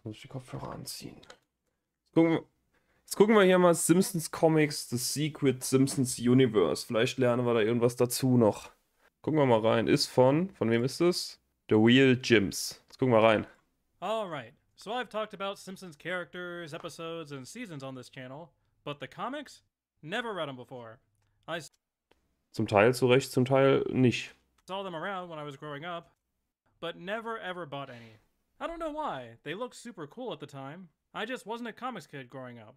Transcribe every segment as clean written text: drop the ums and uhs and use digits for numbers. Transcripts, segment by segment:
Muss ich die Kopfhörer anziehen. Jetzt gucken wir hier mal Simpsons Comics, The Secret Simpsons Universe. Vielleicht lernen wir da irgendwas dazu noch. Gucken wir mal rein. Von wem ist es? The Real Jims. Jetzt gucken wir rein. Alright, so I've talked about Simpsons characters, episodes, and seasons on this channel, but the comics? Never read them before. Zum Teil zu Recht, zum Teil nicht. Saw them around when I was growing up, but never ever bought any. I don't know why. They looked super cool at the time. I just wasn't a comics kid growing up.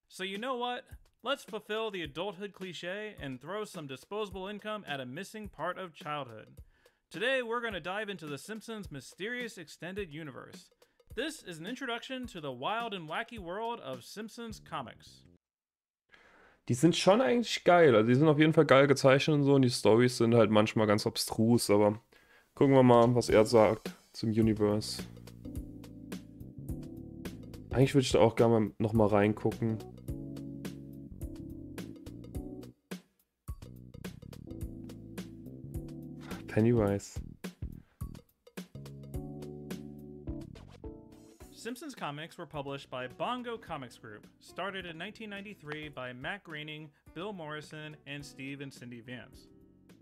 So you know what? Let's fulfill the adulthood cliche and throw some disposable income at a missing part of childhood. Today we're going to dive into the Simpsons' mysterious extended universe. This is an introduction to the wild and wacky world of Simpsons Comics. Die sind schon eigentlich geil. Also die sind auf jeden Fall geil gezeichnet und so. Und die Storys sind halt manchmal ganz abstrus. Aber gucken wir mal, was er sagt zum Universe. Eigentlich würde ich da auch gerne noch mal reingucken. Pennywise. Simpsons comics were published by Bongo Comics Group, started in 1993 by Matt Groening, Bill Morrison, and Steve and Cindy Vance.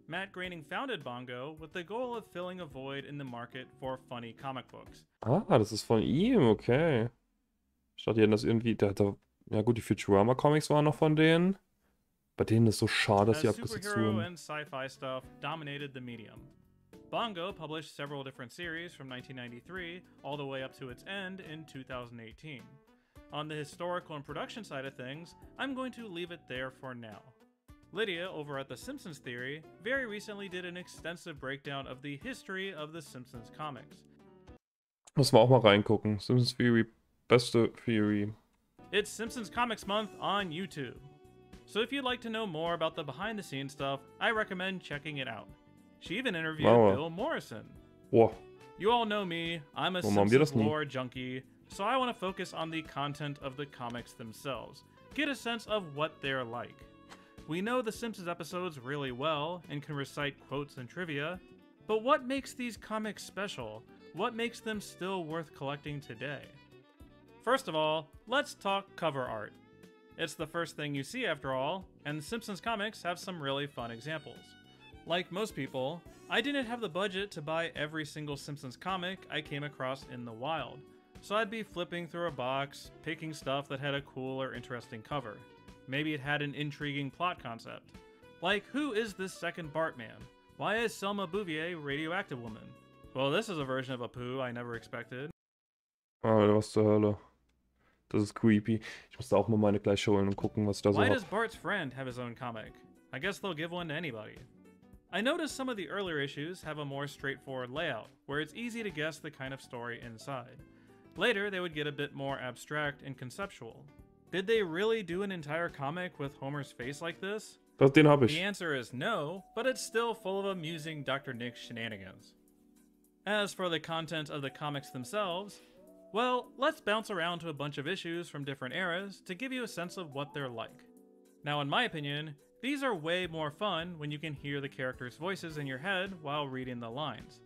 Matt Groening founded Bongo with the goal of filling a void in the market for funny comic books. Ah, das ist von ihm, okay. Ich dachte, die hätten das irgendwie... ja gut, die Futurama-Comics waren noch von denen. Bei denen ist es so schade, dass sie abgesetzt Superhero wurden. and sci-fi stuff dominated the medium. Bongo published several different series from 1993 all the way up to its end in 2018. On the historical and production side of things, I'm going to leave it there for now. Lydia, over at the Simpsons Theory, very recently did an extensive breakdown of the history of the Simpsons comics. Muss man auch mal reingucken. Simpsons Theory, beste Theory. It's Simpsons Comics Month on YouTube. So if you'd like to know more about the behind-the-scenes stuff, I recommend checking it out. She even interviewed Bill Morrison. Wow. You all know me, I'm a Simpsons lore junkie, so I want to focus on the content of the comics themselves, get a sense of what they're like. We know the Simpsons episodes really well and can recite quotes and trivia, but what makes these comics special? What makes them still worth collecting today? First of all, let's talk cover art. It's the first thing you see after all, and the Simpsons comics have some really fun examples. Like most people, I didn't have the budget to buy every single Simpsons comic I came across in the wild, so I'd be flipping through a box, picking stuff that had a cool or interesting cover. Maybe it had an intriguing plot concept. Like, who is this second Bartman? Why is Selma Bouvier a radioactive woman? Well, this is a version of a poo I never expected. Alter, was zur Hölle. Das ist creepy. Ich muss da auch mal meine gleich holen und gucken, was da so Why does Bart's friend have his own comic? I guess they'll give one to anybody. I noticed some of the earlier issues have a more straightforward layout, where it's easy to guess the kind of story inside. Later, they would get a bit more abstract and conceptual. Did they really do an entire comic with Homer's face like this? Den hab ich. The answer is no, but it's still full of amusing Dr. Nick shenanigans. As for the content of the comics themselves, well, let's bounce around to a bunch of issues from different eras to give you a sense of what they're like. Now, in my opinion, these are way more fun when you can hear the characters' voices in your head while reading the lines.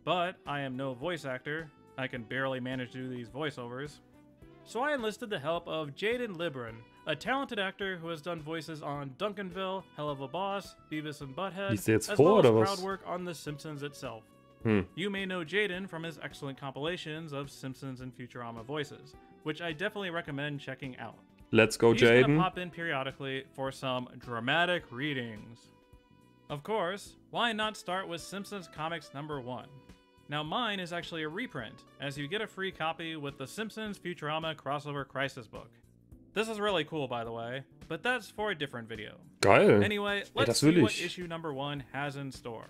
But I am no voice actor, I can barely manage to do these voiceovers. So I enlisted the help of Jaden Libran, a talented actor who has done voices on Duncanville, Hell of a Boss, Beavis and Butthead, as well as crowd work on The Simpsons itself. You may know Jaden from his excellent compilations of Simpsons and Futurama voices, which I definitely recommend checking out. Let's go, Jaden. He's gonna pop in periodically for some dramatic readings. Of course, why not start with Simpsons Comics #1? Now mine is actually a reprint, as you get a free copy with the Simpsons Futurama Crossover Crisis book. This is really cool, by the way, but that's for a different video. Geil. Anyway, let's see what issue #1 has in store.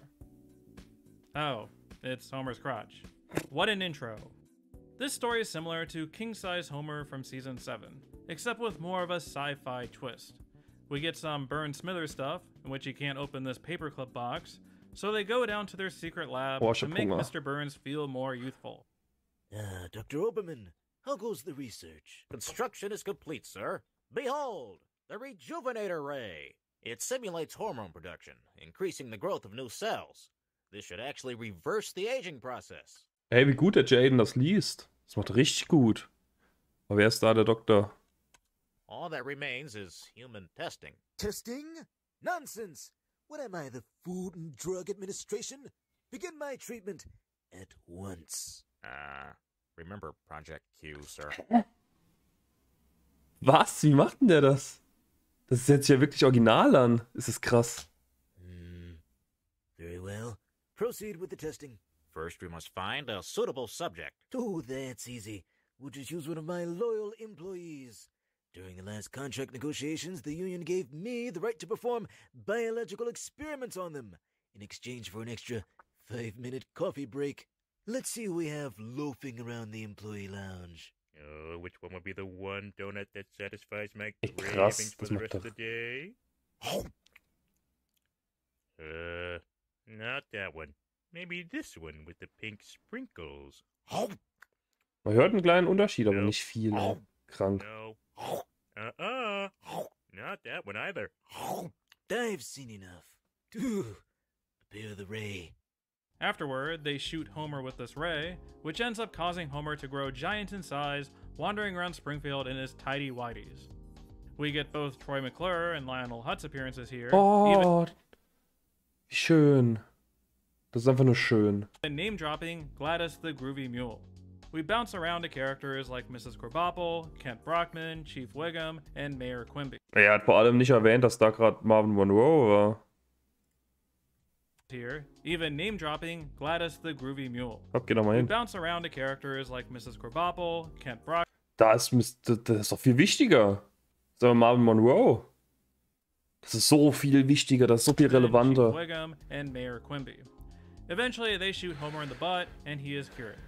Oh, it's Homer's crotch. What an intro. This story is similar to King Size Homer from Season 7, except with more of a sci-fi twist. We get some Burn Smithers stuff, in which he can't open this paperclip box, so they go down to their secret lab to make Mr. Burns feel more youthful. Dr. Oberman, how goes the research? Construction is complete, sir. Behold, the Rejuvenator Ray. It simulates hormone production, increasing the growth of new cells. This should actually reverse the aging process. Ey, wie gut der Jaden das liest. Das macht er richtig gut. Aber wer ist da der Doktor? All that remains is human testing. Testing? Nonsense! What am I, the Food and Drug Administration? Begin my treatment at once. Remember Project Q, sir. Was? Wie macht denn der das? Das ist jetzt ja wirklich original an. Ist das krass. Very well. Proceed with the testing. First, we must find a suitable subject. Oh, that's easy. We'll just use one of my loyal employees. During the last contract negotiations, the union gave me the right to perform biological experiments on them in exchange for an extra 5-minute coffee break. Let's see who we have loafing around the employee lounge. Oh, which one will be the one donut that satisfies my krass, cravings for the rest of the day? Not that one. Maybe this one with the pink sprinkles. Man hört einen kleinen Unterschied, aber nicht viel. Krank. No. Not that one either. I've seen enough. Prepare the ray. Afterward, they shoot Homer with this ray, which ends up causing Homer to grow giant in size, wandering around Springfield in his tidy whities. We get both Troy McClure and Lionel Hutz appearances here. Oh, wie schön. Das ist einfach nur schön. Even name-dropping Gladys the Groovy Mule. We bounce around to characters like Mrs. Krabappel, Kent Brockman, Chief Wiggum, and Mayor Quimby. Er hat vor allem nicht erwähnt, dass da gerade Marvin Monroe war. Here, even name-dropping Gladys the Groovy Mule. Geh doch mal We hin. bounce around to characters like Mrs. Krabappel, Kent Brockman. Das ist doch viel wichtiger. Sag mal, Marvin Monroe. Das ist so viel wichtiger, das ist so viel relevanter. Chief Wiggum and Mayor Quimby. Eventually, they shoot Homer in the butt, and he is cured.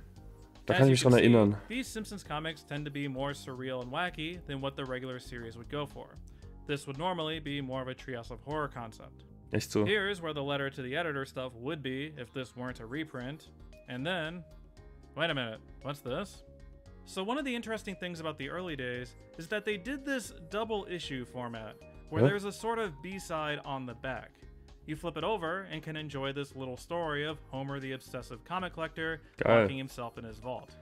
Da kann ich mich dran erinnern. These Simpsons comics tend to be more surreal and wacky than what the regular series would go for. This would normally be more of a treehouse of horror concept. Echt so. Here's where the letter to the editor stuff would be if this weren't a reprint. And then, wait a minute, what's this? So one of the interesting things about the early days is that they did this double issue format, where there's a sort of B-side on the back. You flip it over and can enjoy this little story of Homer the obsessive comic collector locking himself in his vault.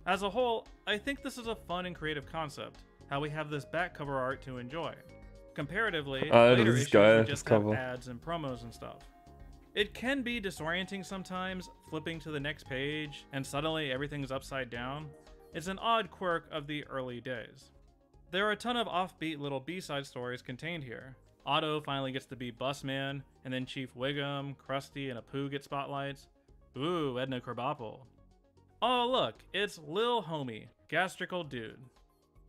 As a whole, I think this is a fun and creative concept, how we have this back cover art to enjoy. Comparatively, later issues would just have ads and promos and stuff. It can be disorienting sometimes, flipping to the next page, and suddenly everything's upside down. It's an odd quirk of the early days. There are a ton of offbeat little B-side stories contained here. Otto finally gets to be Busman, and then Chief Wiggum, Krusty, and Apu get spotlights. Ooh, Edna Krabappel. Oh look, it's Lil Homie, Gastrical Dude.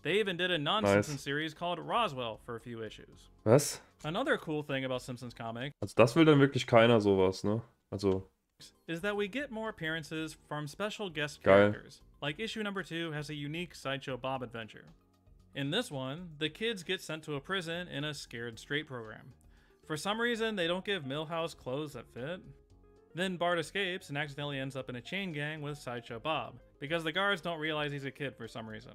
They even did a non-Simpsons series called Roswell for a few issues. Was? Another cool thing about Simpsons comics Also das will dann wirklich keiner sowas, ne? Also is that we get more appearances from special guest characters. Like issue number 2 has a unique Sideshow Bob adventure. In this one, the kids get sent to a prison in a Scared Straight program. For some reason, they don't give Milhouse clothes that fit. Then Bart escapes and accidentally ends up in a chain gang with Sideshow Bob, because the guards don't realize he's a kid for some reason.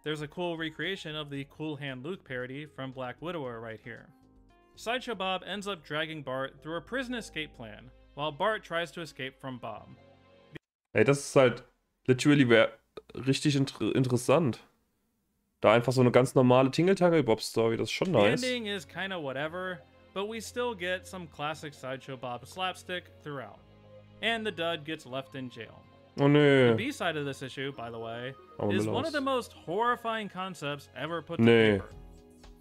There's a cool recreation of the Cool Hand Luke parody from Black Widower right here. Sideshow Bob ends up dragging Bart through a prison escape plan, while Bart tries to escape from Bob. Ey, das ist halt literally richtig interessant. Da einfach so eine ganz normale Tingle-Tangle-Bob-Story, das ist schon nice. The ending is kinda whatever, but we still get some classic Sideshow Bob slapstick throughout. And the dud gets left in jail. Oh nee. The B-side of this issue, by the way, is one of the most horrifying concepts ever put to paper.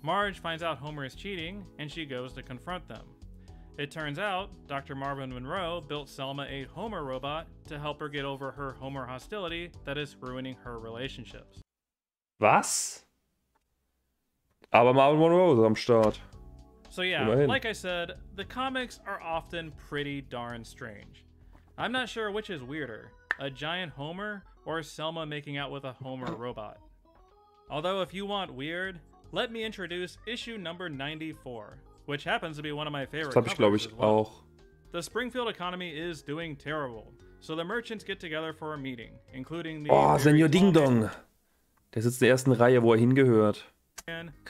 Marge finds out Homer is cheating, and she goes to confront them. It turns out, Dr. Marvin Monroe built Selma a Homer robot to help her get over her Homer hostility that is ruining her relationships. Was? Aber Marvin Monroe ist am Start. So yeah, like I said, the comics are often pretty darn strange. I'm not sure which is weirder, a giant Homer or Selma making out with a Homer robot. Although if you want weird, let me introduce issue number 94, which happens to be one of my favorite covers as well. The Springfield economy is doing terrible, so the merchants get together for a meeting, including the Senior Ding Dong. Der sitzt in der ersten Reihe, wo er hingehört.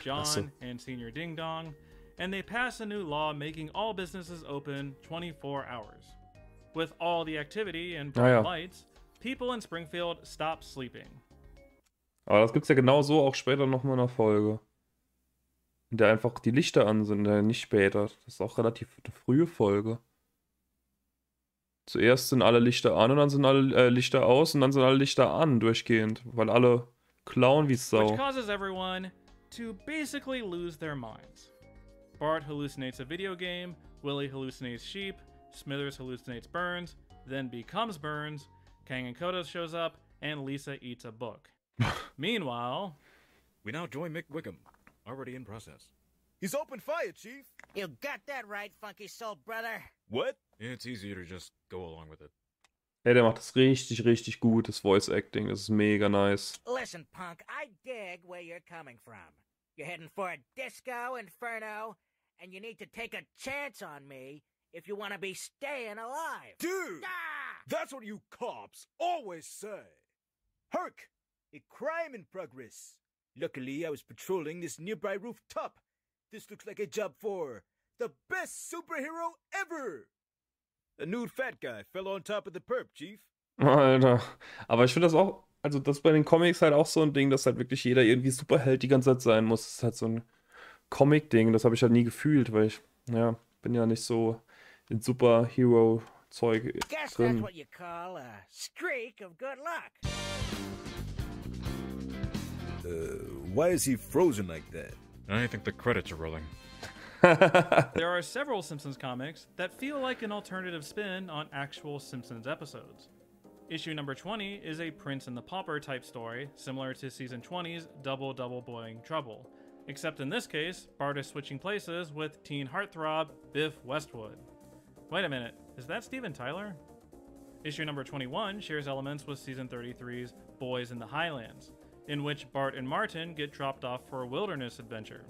John and Senior Ding Dong, and they pass a new law making all businesses open 24 hours. With all the activity and bright lights, people in Springfield stop sleeping. Aber das gibt's ja genau so auch später nochmal in der Folge. In der einfach die Lichter an sind, nicht später. Das ist auch relativ eine frühe Folge. Zuerst sind alle Lichter an und dann sind alle Lichter aus und dann sind alle Lichter an durchgehend, weil alle klauen wie Sau. Which causes everyone to basically lose their minds. Bart hallucinates a video game, Willie hallucinates sheep, Smithers hallucinates Burns, then becomes Burns, Kang and Kodos shows up, and Lisa eats a book. Meanwhile, we now join Mick Wickham, already in process. He's opened fire, Chief! You got that right, funky soul brother. What? It's easier to just go along with it. Hey, der macht das richtig, richtig gut, das Voice Acting. Das ist mega nice. Listen, punk, I dig where you're coming from. You're heading for a disco inferno, and you need to take a chance on me if you want to be staying alive. Dude! Ah! That's what you cops always say. Herc! A crime in progress. Luckily, I was patrolling this nearby rooftop. This looks like a job for the best superhero ever! A nude fat guy fell on top of the perp, Chief. Alter. Aber ich finde das auch, also das ist bei den Comics halt auch so ein Ding, dass halt wirklich jeder irgendwie Superheld die ganze Zeit sein muss. Das ist halt so ein Comic-Ding, das habe ich halt nie gefühlt, weil ich, ja, bin ja nicht so in Superhero-Zeug Guess that's drin. what you call a streak of good luck. Why is he frozen like that? I think the credits are rolling. there are several Simpsons comics that feel like an alternative spin on actual Simpsons episodes. Issue number 20 is a Prince and the Pauper type story, similar to season 20's Double Double Boiling Trouble. Except in this case, Bart is switching places with teen heartthrob Biff Westwood. Wait a minute, is that Steven Tyler? Issue number 21 shares elements with season 33's Boys in the Highlands, in which Bart and Martin get dropped off for a wilderness adventure.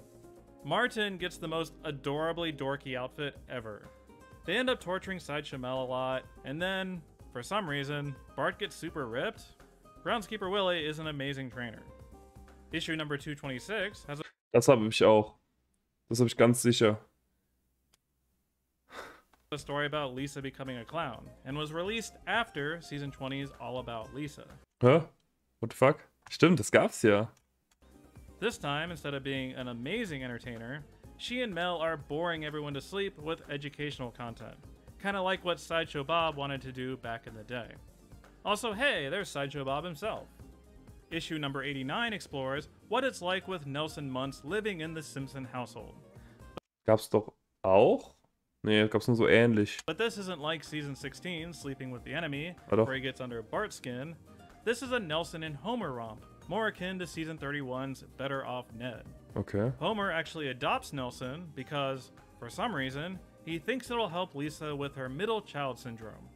Martin gets the most adorably dorky outfit ever. They end up torturing Sideshow Mel a lot, and then, for some reason, Bart gets super ripped. Groundskeeper Willie is an amazing trainer. Issue number 226 has Das habe ich auch. Das habe ich ganz sicher. a story about Lisa becoming a clown, and was released after season 20's All About Lisa. Hä? What the fuck? Stimmt, das gab's ja. This time, instead of being an amazing entertainer, she and Mel are boring everyone to sleep with educational content. Kinda like what Sideshow Bob wanted to do back in the day. Also, hey, there's Sideshow Bob himself. Issue number 89 explores what it's like with Nelson Muntz living in the Simpson household. Gab's doch auch? Nee, gab's nur so ähnlich. But this isn't like season 16, Sleeping with the Enemy, doch. where he gets under Bart's skin. This is a Nelson and Homer romp, more akin to season 31's Better Off Ned. Okay. Homer actually adopts Nelson because, for some reason, he thinks it'll help Lisa with her middle child syndrome.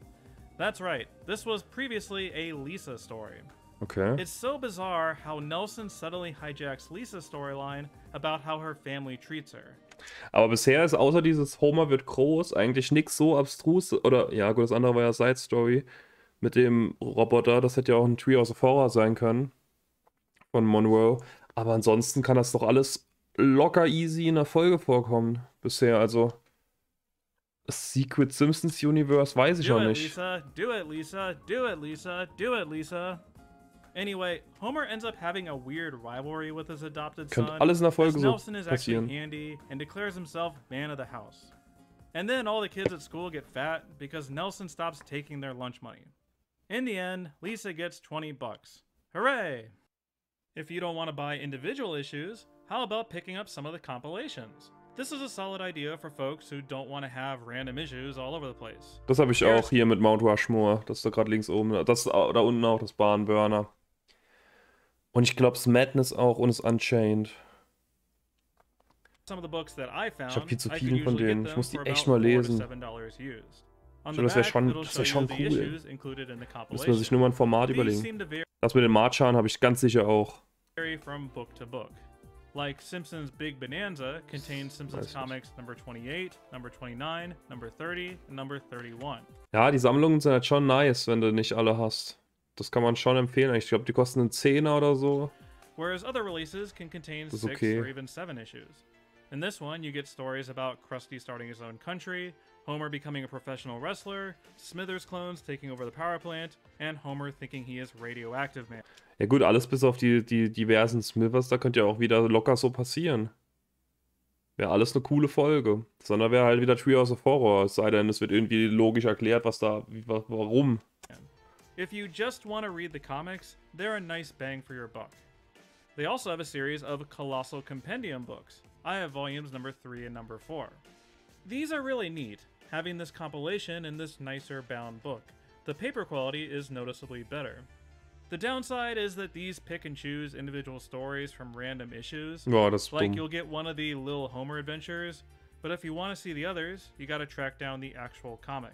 That's right, this was previously a Lisa story. Okay. It's so bizarre how Nelson suddenly hijacks Lisa's storyline about how her family treats her. Aber bisher ist außer dieses Homer wird groß eigentlich nichts so abstrus. Oder, ja gut, das andere war ja Side Story mit dem Roboter. Das hätte ja auch ein Treehouse of Horror sein können. Von Monroe. Aber ansonsten kann das doch alles locker easy in der Folge vorkommen. Bisher, also. Secret Simpsons Universe weiß ich Do auch it, nicht. Lisa. Do it, Lisa. Do it, Lisa. Do it, Lisa. Anyway, Homer ends up having a weird rivalry with his adopted son, Könnte alles in der Folge as so Nelson is actually passieren. handy and declares himself man of the house. And then all the kids at school get fat because Nelson stops taking their lunch money. In the end, Lisa gets $20. Hooray! If you don't want to buy individual issues, how about picking up some of the compilations? This is a solid idea for folks who don't want to have random issues all over the place. Das habe ich auch hier mit Mount Rushmore. Das ist da gerade links oben. Das da unten auch, das Barnburner. Und ich glaube, Madness auch und es Unchained. Some of the books that I found, Ich habe viel zu I could viele von usually denen. get Ich them muss die for echt about mal $4 to lesen. $7 used. On So, the das wäre back, schon, it'll das show wär you schon the cool. issues included in the Müssen wir compilation. sich nur mal ein Format These überlegen. seem to Das mit den Marchern habe ich ganz sicher auch. vary from book to book. Like Simpsons Big Bonanza contains Simpsons Weiß Comics number 28, number 29, number 30, and number 31. Ja, die Sammlungen sind halt schon nice, wenn du nicht alle hast. Das kann man schon empfehlen. Ich glaube, die kosten einen Zehner oder so. Whereas other releases can contain Das ist 6 okay. or even 7 issues. In this one, you get stories about Krusty starting his own country, Homer becoming a professional wrestler, Smithers clones taking over the power plant, and Homer thinking he is Radioactive Man. Ja gut, alles bis auf die diversen Smithers, da könnte ja auch wieder locker so passieren. Wäre alles eine coole Folge. Sondern wäre halt wieder Treehouse of Horror, es sei denn, es wird irgendwie logisch erklärt, warum. If you just want to read the comics, they're a nice bang for your buck. They also have a series of Colossal Compendium books. I have volumes number 3 and number 4. These are really neat, having this compilation in this nicer bound book. The paper quality is noticeably better. The downside is that these pick and choose individual stories from random issues. Ja, das ist like dumm. you'll get one of the Lil Homer adventures, but if you want to see the others, you gotta track down the actual comic.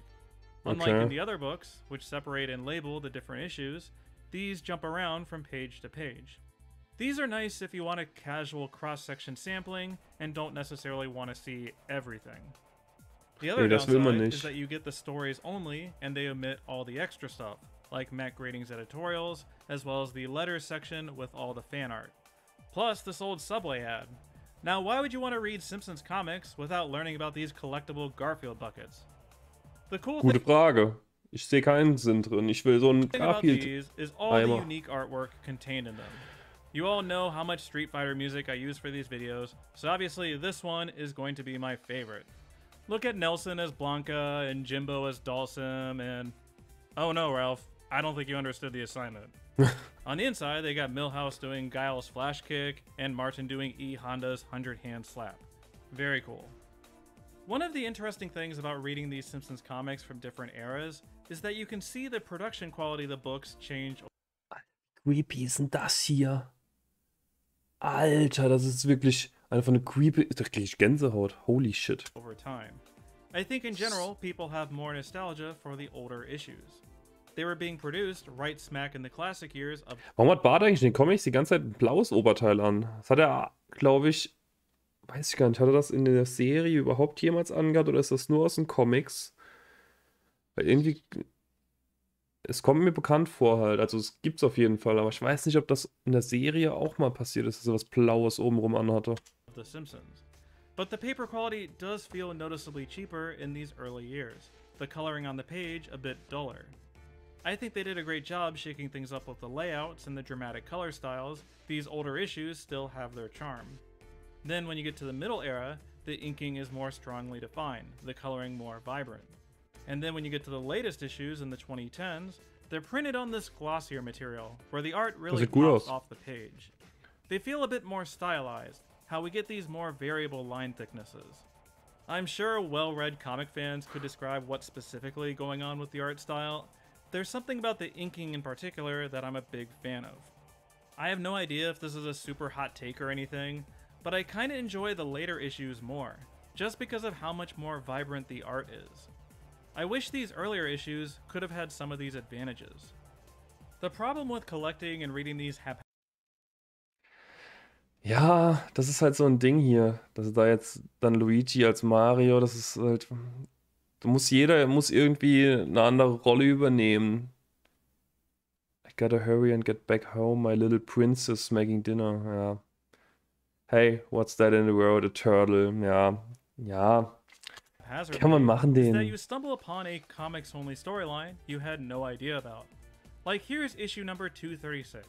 Unlike in the other books, which separate and label the different issues, these jump around from page to page. These are nice if you want a casual cross-section sampling and don't necessarily want to see everything. The other downside is that you get the stories only and they omit all the extra stuff, like Matt Grading's editorials, as well as the letters section with all the fan art. Plus this old Subway ad. Now why would you want to read Simpsons comics without learning about these collectible Garfield buckets? The cool Gute Frage. Ich sehe keinen Sinn drin. Ich will so einen thing about Garfield these is all the unique artwork contained in them. You all know how much Street Fighter music I use for these videos, so obviously this one is going to be my favorite. Look at Nelson as Blanca and Jimbo as Dalsum and... Oh no, Ralph, I don't think you understood the assignment. On the inside, they got Milhouse doing Guile's flash kick and Martin doing E. Honda's 100-hand slap. Very cool. One of the interesting things about reading these Simpsons comics from different eras is that you can see the production quality of the books change. Creepy ist denn das hier? Alter, das ist wirklich einfach eine creepy... Da krieg ich Gänsehaut. Holy shit. Over time. I think in general, people have more nostalgia for the older issues. They were being produced right smack in the classic years of... Warum hat Bart eigentlich in den Comics die ganze Zeit ein blaues Oberteil an? Das hat er, glaube ich... Weiß ich gar nicht, hat er das in der Serie überhaupt jemals angehabt oder ist das nur aus den Comics? Weil irgendwie... Es kommt mir bekannt vor halt, also es gibt's auf jeden Fall, aber ich weiß nicht, ob das in der Serie auch mal passiert ist, dass er was Blaues obenrum anhatte. The Simpsons. But the paper quality does feel noticeably cheaper in these early years. The coloring on the page a bit duller. I think they did a great job shaking things up with the layouts and the dramatic color styles. These older issues still have their charm. Then when you get to the middle era, the inking is more strongly defined, the coloring more vibrant. And then when you get to the latest issues in the 2010s, they're printed on this glossier material, where the art really pops off the page. They feel a bit more stylized, how we get these more variable line thicknesses. I'm sure well-read comic fans could describe what's specifically going on with the art style. There's something about the inking in particular that I'm a big fan of. I have no idea if this is a super hot take or anything, but I kinda enjoy the later issues more, just because of how much more vibrant the art is. I wish these earlier issues could have had some of these advantages. The problem with collecting and reading these Ja, das ist halt so ein Ding hier. Dass da jetzt dann Luigi als Mario, das ist halt... Jeder muss irgendwie eine andere Rolle übernehmen. I gotta hurry and get back home, my little princess making dinner. Ja. Hey, what's that in the world? A turtle. Ja. Ja. Kann man machen, den. That you stumble upon a comics-only storyline you had no idea about. Like, here's issue number 236.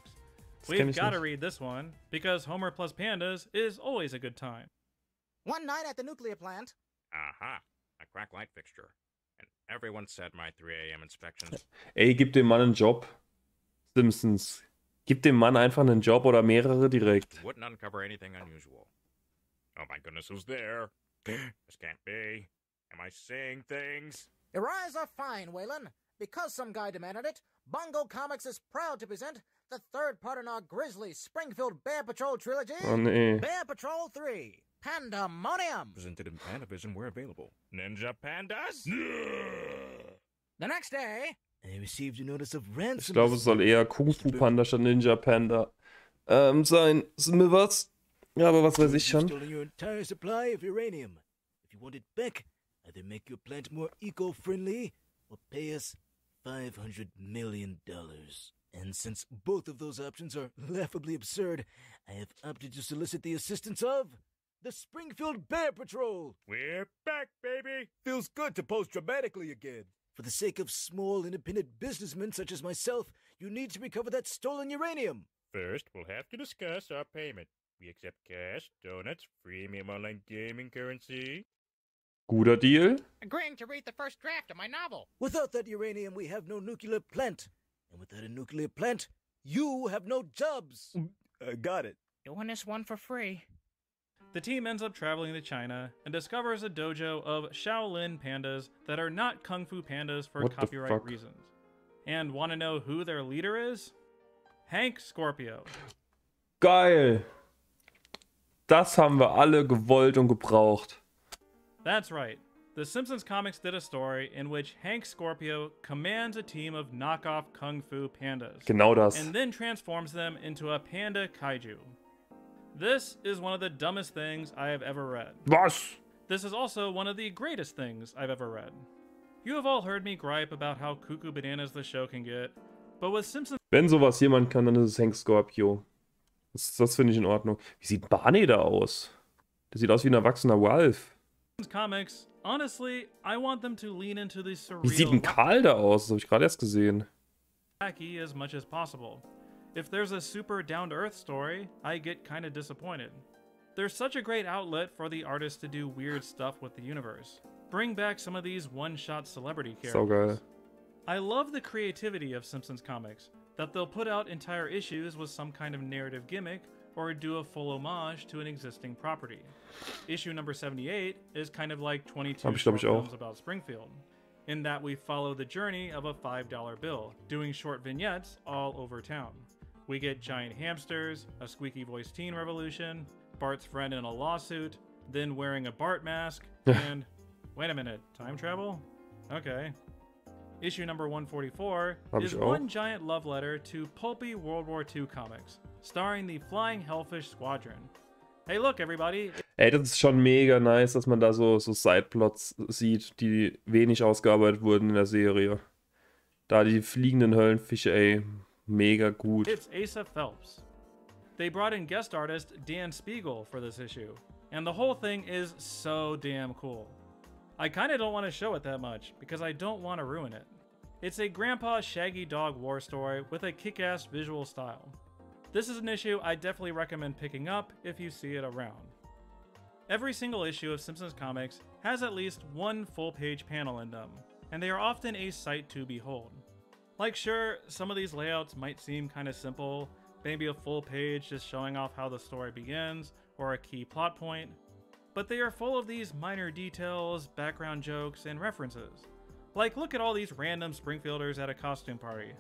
We've got to read this one, because Homer plus Pandas is always a good time. One night at the nuclear plant. Aha, a crack light fixture. And everyone said my 3 a.m. inspections. Ey, gib dem Mann einen Job. Simpsons. Gib dem Mann einfach einen Job oder mehrere direkt. Wouldn't uncover anything unusual. Oh my goodness, who's there? This can't be. Am I saying things? Your eyes are fine, Waylon. Because some guy demanded it, Bongo Comics is proud to present the third part in our grisly Springfield Bear Patrol trilogy, Oh nee. Bear Patrol 3, Pandemonium. Presented in Panavision where available. Ninja Pandas? The next day, I received a notice of Ich ransom. glaube, es soll eher Kung Fu Panda statt Ninja Panda sein. Smithers. Ja, aber was weiß ich schon. Stolen your entire supply of uranium. If you want it back, either make your plant more eco-friendly or pay us $500 million. And since both of those options are laughably absurd, I have opted to solicit the assistance of the Springfield Bear Patrol. We're back, baby. Feels good to post dramatically again. For the sake of small, independent businessmen such as myself, you need to recover that stolen uranium. First, we'll have to discuss our payment. We accept cash, donuts, freemium online gaming currency. Guter Deal. Agreeing to read the first draft of my novel. Without that uranium, we have no nuclear plant. And without a nuclear plant, you have no jobs. Got it. Doing this one for free. The team ends up traveling to China and discovers a dojo of Shaolin pandas that are not Kung Fu pandas for copyright reasons. And want to know who their leader is? Hank Scorpio. Geil. Das haben wir alle gewollt und gebraucht. That's right. The Simpsons comics did a story in which Hank Scorpio commands a team of knockoff Kung Fu pandas. Genau das. And then transforms them into a panda kaiju. This is one of the dumbest things I have ever read. Was? This is also one of the greatest things I've ever read. You have all heard me gripe about how cuckoo bananas the show can get, but with Simpsons... Wenn sowas jemand kann, dann ist es Hank Scorpio. Das finde ich in Ordnung. Wie sieht Barney da aus? Der sieht aus wie ein erwachsener Ralph. Comics, honestly, I want them to lean into the surreal... Wie sieht ein Karl da aus? Das habe ich gerade erst gesehen. ...wacky as much as possible. If there's a super down-to-earth story, I get kind of disappointed. There's such a great outlet for the artists to do weird stuff with the universe. Bring back some of these one-shot celebrity characters. So geil. I love the creativity of Simpsons comics, that they'll put out entire issues with some kind of narrative gimmick or do a full homage to an existing property. Issue number 78 is kind of like 22 short films about Springfield, in that we follow the journey of a $5 bill, doing short vignettes all over town. We get giant hamsters, a squeaky voice teen revolution, Bart's friend in a lawsuit, then wearing a Bart mask, and... wait a minute, time travel? Okay. Issue number 144 is one giant love letter to pulpy World War II comics, starring the Flying Hellfish Squadron. Hey, look, everybody! Ey, das ist schon mega nice, dass man da so Sideplots sieht, die wenig ausgearbeitet wurden in der Serie. Da die fliegenden Höllenfische, ey, mega gut. It's Asa Phelps. They brought in guest artist Dan Spiegel for this issue, and the whole thing is so damn cool. I kinda don't want to show it that much, because I don't want to ruin it. It's a grandpa shaggy dog war story with a kick-ass visual style. This is an issue I definitely recommend picking up if you see it around. Every single issue of Simpsons comics has at least one full-page panel in them, and they are often a sight to behold. Like, sure, some of these layouts might seem kinda simple, maybe a full page just showing off how the story begins, or a key plot point, but they are full of these minor details, background jokes, and references. Like, look at all these random Springfielders at a costume party.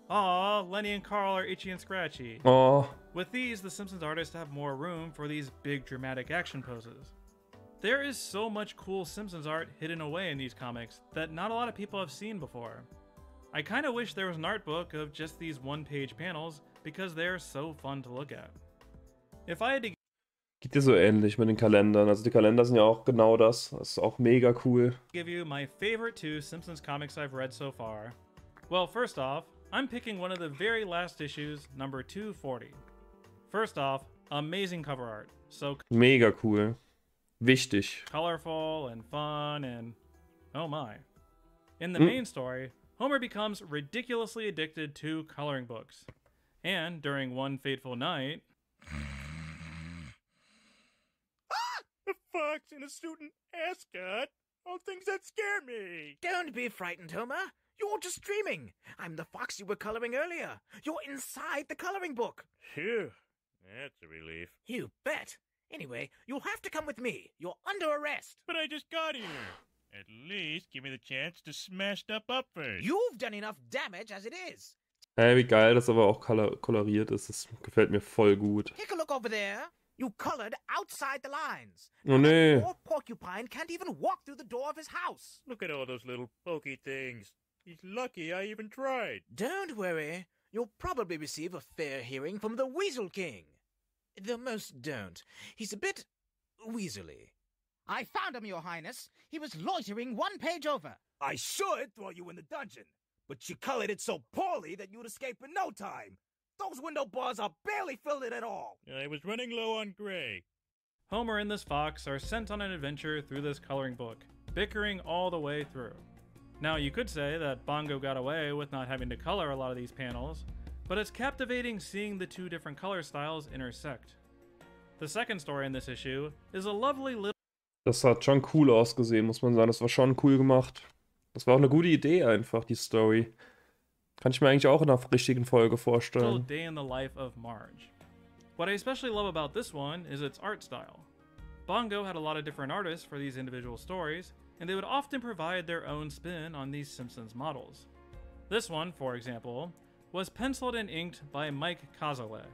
Aw, Lenny and Carl are itchy and scratchy. Aww. With these, the Simpsons artists have more room for these big dramatic action poses. There is so much cool Simpsons art hidden away in these comics that not a lot of people have seen before. I kinda wish there was an art book of just these one-page panels because they're so fun to look at. If I had to Geht dir so ähnlich mit den Kalendern. Also die Kalender sind ja auch genau das. Das ist auch mega cool. Give you my favorite 2 Simpsons comics I've read so far. Well, first off, I'm picking one of the very last issues, number 240. First off, amazing cover art. So mega cool. Wichtig. Colorful and fun and oh my. In the main story, Homer becomes ridiculously addicted to coloring books. And during one fateful night, A fox in a suit and ascot? All things that scare me. Don't be frightened, Homer. You're just dreaming. I'm the fox you were coloring earlier. You're inside the coloring book. Phew. That's a relief. You bet. Anyway, you'll have to come with me. You're under arrest. But I just got here. At least give me the chance to smash stuff up first. You've done enough damage as it is. Hey, wie geil das aber auch koloriert ist. Das gefällt mir voll gut. Take a look over there. You colored outside the lines. Oh nee. Poor porcupine can't even walk through the door of his house. Look at all those little pokey things. He's lucky I even tried. Don't worry. You'll probably receive a fair hearing from the Weasel King. Though most don't. He's a bit weaselly. I found him, Your Highness. He was loitering one page over. I should throw you in the dungeon, but you colored it so poorly that you'd escape in no time. Those window bars are barely filled in at all. I was running low on gray. Homer and this fox are sent on an adventure through this coloring book, bickering all the way through. Now you could say that Bongo got away with not having to color a lot of these panels, but it's captivating seeing the two different color styles intersect. The second story in this issue is a lovely little... Das hat schon cool ausgesehen, muss man sagen. Das war schon cool gemacht. Das war auch eine gute Idee einfach, die Story. Kann ich mir eigentlich auch in einer richtigen Folge vorstellen. Day in the life of Marge. What I especially love about this one is its art style. Bongo had a lot of different artists for these individual stories, and they would often provide their own spin on these Simpsons models. This one, for example, was penciled and inked by Mike Cazalet.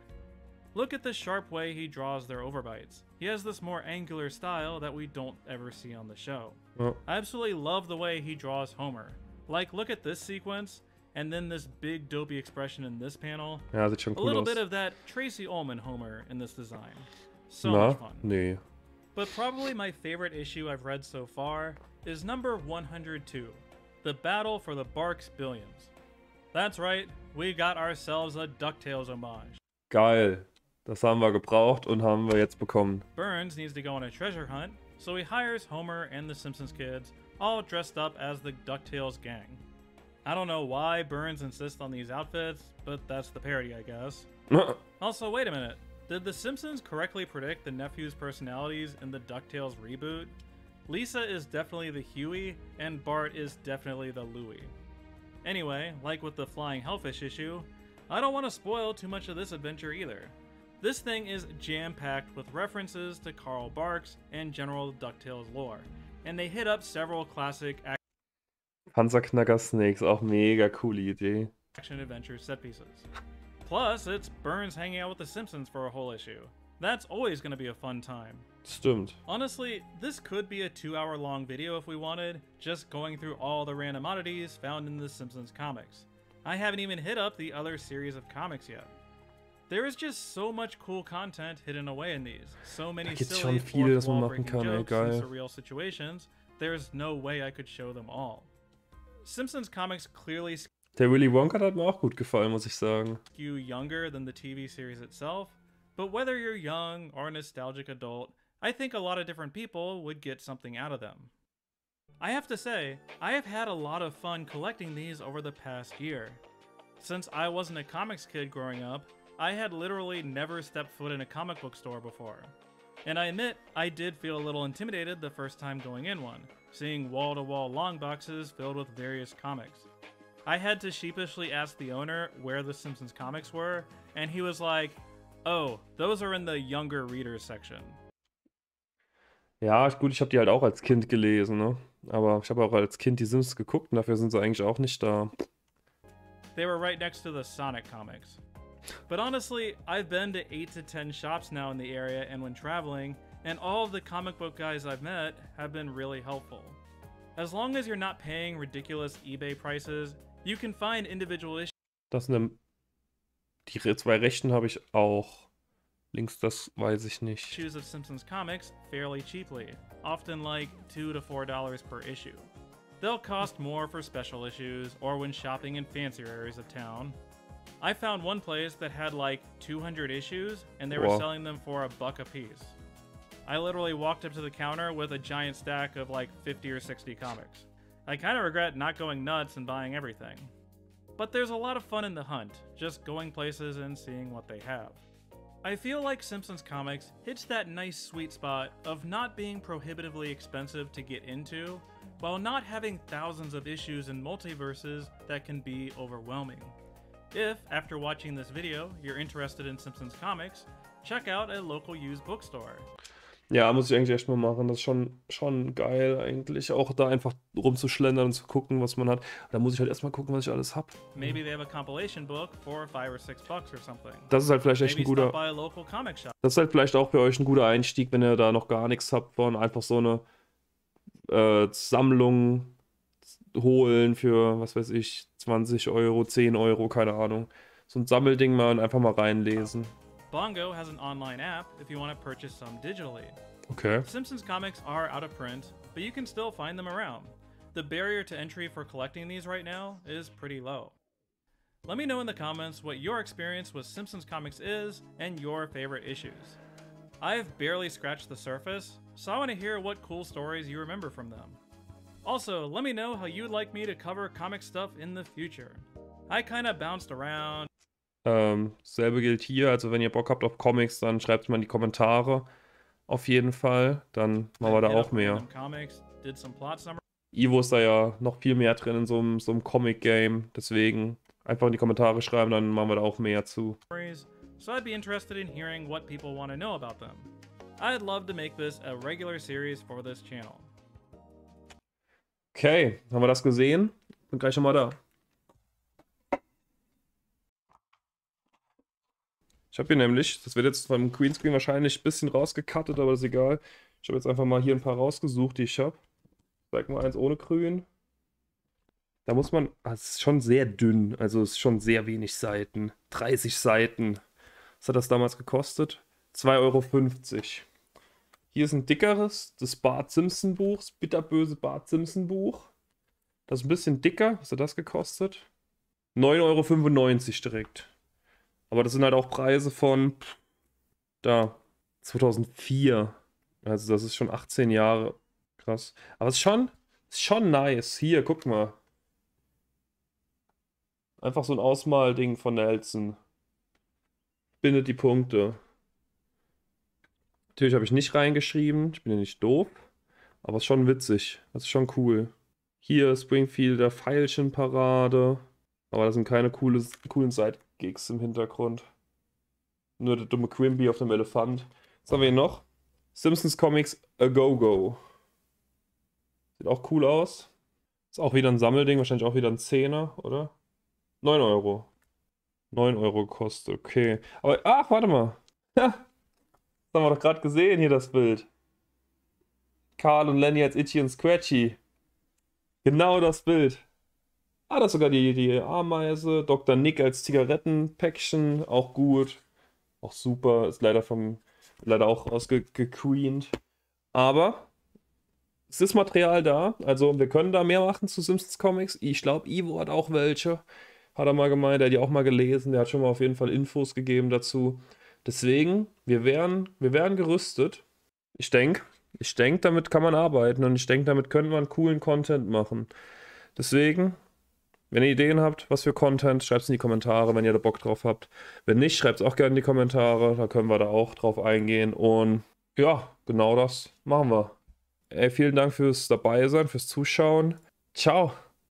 Look at the sharp way he draws their overbites. He has this more angular style that we don't ever see on the show. Oh. I absolutely love the way he draws Homer. Like, look at this sequence, and then this big dopey expression in this panel. Ja, sieht schon cool A little aus. bit of that Tracy Ullman Homer in this design. So Na? much fun. Nee. But probably my favorite issue I've read so far is number 102, The Battle for the Barks Billions. That's right, we got ourselves a DuckTales homage. Geil. Das haben wir gebraucht und haben wir jetzt bekommen. Burns needs to go on a treasure hunt, so he hires Homer and the Simpsons kids, all dressed up as the DuckTales gang. I don't know why Burns insists on these outfits, but that's the parody, I guess. Also, wait a minute. Did the Simpsons correctly predict the nephews' personalities in the DuckTales reboot? Lisa is definitely the Huey, and Bart is definitely the Louie. Anyway, like with the flying hellfish issue, I don't want to spoil too much of this adventure either. This thing is jam-packed with references to Carl Barks and general DuckTales lore, and they hit up several classic Panzerknacker Snakes, auch mega coole Idee. action-adventure set pieces. Plus, it's Burns hanging out with the Simpsons for a whole issue. That's always going to be a fun time. Stimmt. Honestly, this could be a 2-hour-long video if we wanted, just going through all the random oddities found in the Simpsons comics. I haven't even hit up the other series of comics yet. There is just so much cool content hidden away in these. So many gibt's silly, schon viel, das man machen fourth-wall-breaking kann, ey, jokes and geil. surreal situations. There's no way I could show them all. Simpsons comics clearly Der Willy Wonka hat mir auch gut gefallen, muss ich sagen. skew younger than the TV series itself, but whether you're young or a nostalgic adult, I think a lot of different people would get something out of them. I have to say, I have had a lot of fun collecting these over the past year. Since I wasn't a comics kid growing up, I had literally never stepped foot in a comic book store before. And I admit, I did feel a little intimidated the first time going in one, seeing wall-to-wall long boxes filled with various comics. I had to sheepishly ask the owner where the Simpsons comics were, and he was like, "Oh, those are in the younger readers section." Ja, gut, ich habe die halt auch als Kind gelesen, ne? Aber ich habe auch als Kind die Simpsons geguckt und dafür sind sie eigentlich auch nicht da. They were right next to the Sonic comics. But honestly, I've been to 8 to 10 shops now in the area and when traveling, and all of the comic book guys I've met have been really helpful. As long as you're not paying ridiculous eBay prices, you can find individual Das sind die zwei rechten habe ich auch. Links, das weiß ich nicht. issues of Simpsons comics fairly cheaply, often like $2 to $4 per issue. They'll cost more for special issues or when shopping in fancier areas of town. I found one place that had like 200 issues and they were Wow. selling them for $1 a piece. I literally walked up to the counter with a giant stack of like 50 or 60 comics. I kind of regret not going nuts and buying everything. But there's a lot of fun in the hunt, just going places and seeing what they have. I feel like Simpsons Comics hits that nice sweet spot of not being prohibitively expensive to get into, while not having thousands of issues and multiverses that can be overwhelming. If, after watching this video, you're interested in Simpsons Comics, check out a local used bookstore. Ja, muss ich eigentlich echt mal machen. Das ist schon geil eigentlich. Auch da einfach rumzuschlendern und zu gucken, was man hat. Da muss ich halt erstmal gucken, was ich alles habe. Maybe they have a compilation book for $5 or $6 or something. Das ist halt vielleicht echt Maybe ein guter. stop by a local comic shop. Das ist halt vielleicht auch für euch ein guter Einstieg, wenn ihr da noch gar nichts habt von einfach so eine Sammlung holen für, was weiß ich, 20 Euro, 10 Euro, keine Ahnung. So ein Sammelding mal und einfach mal reinlesen. Bongo has an online app if you want to purchase some digitally. Okay. Simpsons comics are out of print, but you can still find them around. The barrier to entry for collecting these right now is pretty low. Let me know in the comments what your experience with Simpsons comics is and your favorite issues. I've barely scratched the surface, so I want to hear what cool stories you remember from them. Also, let me know how you'd like me to cover comic stuff in the future. I kinda bounced around. Selbe gilt hier, also wenn ihr Bock habt auf Comics, dann schreibt es mal in die Kommentare. Auf jeden Fall, dann machen wir da auch mehr. Ivo ist da ja noch viel mehr drin in so einem Comic-Game, deswegen einfach in die Kommentare schreiben, dann machen wir da auch mehr zu. So I'd be interested in hearing what people want to know about them. I'd love to make this a regular series for this channel. Okay, haben wir das gesehen? Bin gleich schon mal da. Ich habe hier nämlich, das wird jetzt vom Greenscreen wahrscheinlich ein bisschen rausgecuttet, aber das ist egal. Ich habe jetzt einfach mal hier ein paar rausgesucht, die ich habe. Zeig mal eins ohne Grün. Da muss man, es ist schon sehr dünn, also es ist schon sehr wenig Seiten. 30 Seiten. Was hat das damals gekostet? 2,50 €. Hier ist ein dickeres, das Bart Simpson Buch, das bitterböse Bart Simpson Buch. Das ist ein bisschen dicker. Was hat das gekostet? 9,95 € direkt. Aber das sind halt auch Preise von, da, 2004. Also das ist schon 18 Jahre. Krass. Aber es ist schon nice. Hier, guck mal. Einfach so ein Ausmalding von Nelson. Bindet die Punkte. Natürlich habe ich nicht reingeschrieben. Ich bin ja nicht doof. Aber es ist schon witzig. Das ist schon cool. Hier Springfielder Veilchenparade. Aber da sind keine coolen Sidegigs im Hintergrund. Nur der dumme Quimby auf dem Elefant. Was haben wir hier noch? Simpsons Comics A Go-Go. Sieht auch cool aus. Ist auch wieder ein Sammelding. Wahrscheinlich auch wieder ein 10er, oder? 9 €. 9 € kostet, okay. Aber, ach, warte mal. Ja, das haben wir doch gerade gesehen, hier das Bild. Carl und Lenny als Itchy und Scratchy. Genau das Bild. Ah, das ist sogar die Ameise. Dr. Nick als Zigarettenpäckchen. Auch gut. Auch super. Ist leider auch rausgequeent. Aber es ist Material da. Also wir können da mehr machen zu Simpsons Comics. Ich glaube, Ivo hat auch welche. Hat er mal gemeint. Der hat die auch mal gelesen. Der hat schon mal auf jeden Fall Infos gegeben dazu. Deswegen, wir wären gerüstet. Ich denke, damit kann man arbeiten. Und ich denke, damit können wir einen coolen Content machen. Deswegen, wenn ihr Ideen habt, was für Content, schreibt es in die Kommentare, wenn ihr da Bock drauf habt. Wenn nicht, schreibt es auch gerne in die Kommentare, da können wir da auch drauf eingehen. Und ja, genau das machen wir. Ey, vielen Dank fürs Dabeisein, fürs Zuschauen. Ciao!